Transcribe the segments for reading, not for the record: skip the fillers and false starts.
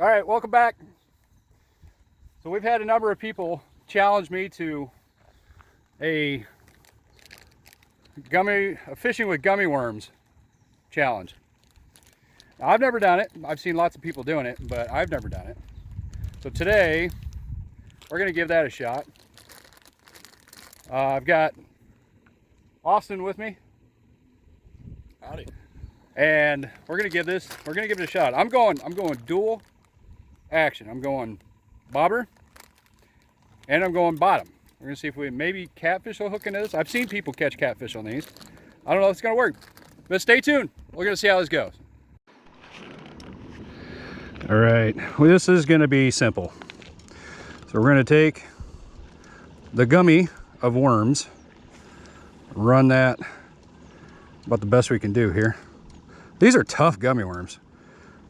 All right, welcome back. So we've had a number of people challenge me to a fishing with gummy worms challenge. Now, I've never done it. I've seen lots of people doing it, but I've never done it. So today we're going to give that a shot. I've got Austin with me. Howdy. And we're going to give it a shot. I'm going dual action. I'm going bobber and I'm going bottom. We're gonna see if we maybe catfish will hook into this. I've seen people catch catfish on these. I don't know if it's gonna work, but stay tuned. We're gonna see how this goes. All right, well, this is gonna be simple. So we're gonna take the gummy of worms, run that about the best we can do here. These are tough gummy worms.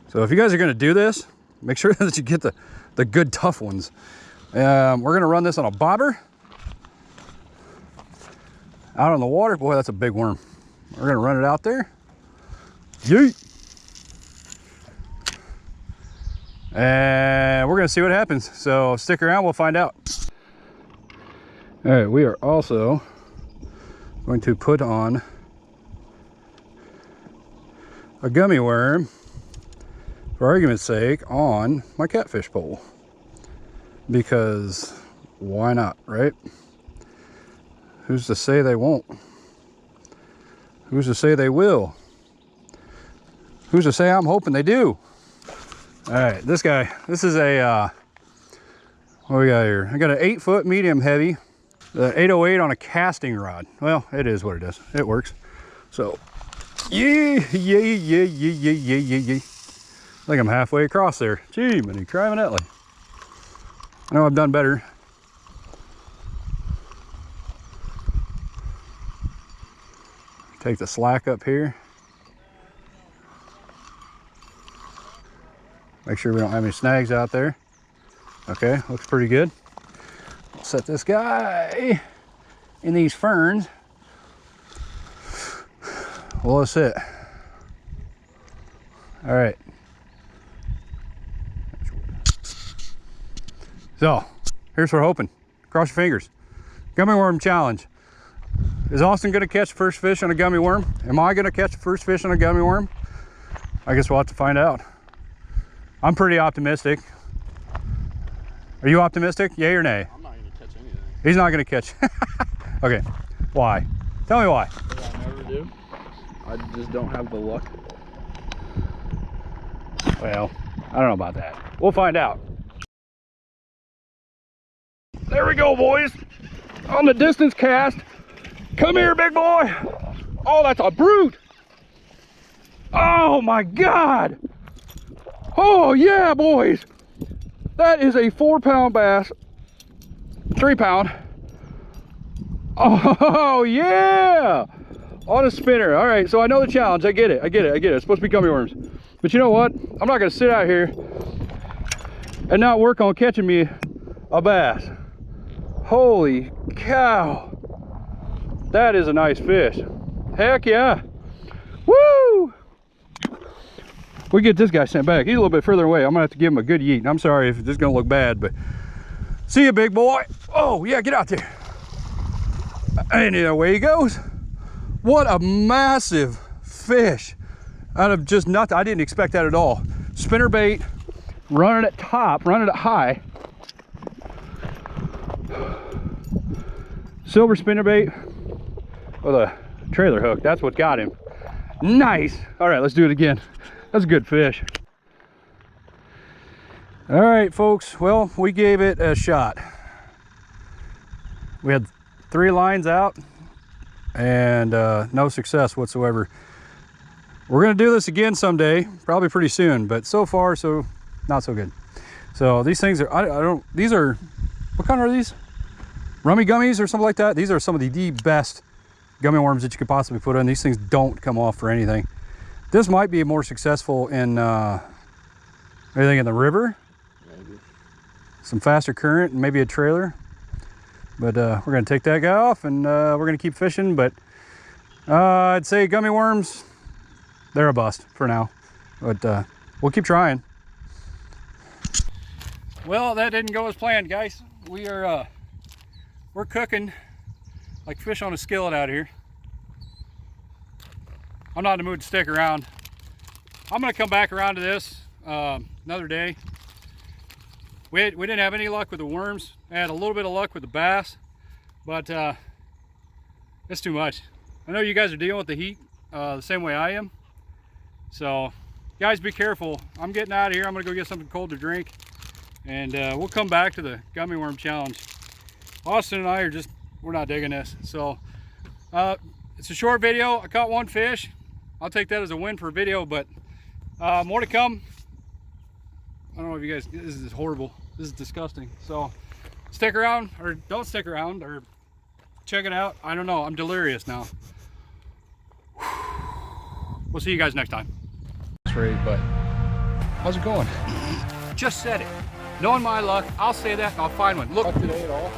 So if you guys are gonna do this, make sure that you get the good tough ones. We're gonna run this on a bobber out on the water. Boy, that's a big worm. We're gonna run it out there. Yeet. And we're gonna see what happens. So stick around, we'll find out. All right, we are also going to put on a gummy worm, for argument's sake, on my catfish pole, because why not, right? Who's to say they won't? Who's to say they will? Who's to say I'm hoping they do? All right, this is a what we got here? I got an 8-foot medium heavy, the 808 on a casting rod. Well, it is what it is. It works. So yeah. I think I'm halfway across there. Gee, many criminally. I know I've done better. Take the slack up here. Make sure we don't have any snags out there. Okay, looks pretty good. I'll set this guy in these ferns. Well, that's it. All right. So, here's what we're hoping. Cross your fingers. Gummy worm challenge. Is Austin gonna catch the first fish on a gummy worm? Am I gonna catch the first fish on a gummy worm? I guess we'll have to find out. I'm pretty optimistic. Are you optimistic? Yay or nay? I'm not gonna catch anything. He's not gonna catch. Okay, why? Tell me why. I never do. I just don't have the luck. Well, I don't know about that. We'll find out. There we go, boys. On the distance cast. Come here, big boy. Oh, that's a brute. Oh my God. Oh yeah, boys. That is a 4-pound bass. 3-pound. Oh yeah. On a spinner. All right, so I know the challenge. I get it. It's supposed to be gummy worms. But you know what? I'm not gonna sit out here and not work on catching me a bass. Holy cow. That is a nice fish. Heck yeah. Woo! We get this guy sent back. He's a little bit further away. I'm gonna have to give him a good yeet. I'm sorry if this is gonna look bad, but see you, big boy. Oh yeah, get out there. And away he goes. What a massive fish. Out of just nothing. I didn't expect that at all. Spinner bait, running at top, running at high. Silver spinner bait with a trailer hook. That's what got him. Nice. All right, let's do it again. That's a good fish. All right, folks. Well, we gave it a shot. We had 3 lines out and no success whatsoever. We're gonna do this again someday, probably pretty soon, but so far, so not so good. So these things are, these are, what kind are these? Rummy gummies or something like that? These are some of the best gummy worms that you could possibly put in. These things don't come off for anything. This might be more successful in anything in the river. Maybe. Some faster current and maybe a trailer. But we're gonna take that guy off and we're gonna keep fishing, but I'd say gummy worms, they're a bust for now. But we'll keep trying. Well, that didn't go as planned, guys. We're cooking like fish on a skillet out here. I'm not in the mood to stick around. I'm gonna come back around to this another day. We didn't have any luck with the worms. I had a little bit of luck with the bass, but it's too much. I know you guys are dealing with the heat the same way I am. So, guys, be careful. I'm getting out of here. I'm gonna go get something cold to drink, and we'll come back to the gummy worm challenge. Austin and I we're not digging this. So, it's a short video. I caught one fish. I'll take that as a win for a video, but more to come. I don't know if you guys, this is horrible. This is disgusting. So stick around, or don't stick around, or check it out. I don't know, I'm delirious now. We'll see you guys next time. But how's it going? Just said it. Knowing my luck, I'll say that and I'll find one. Look. Today at all?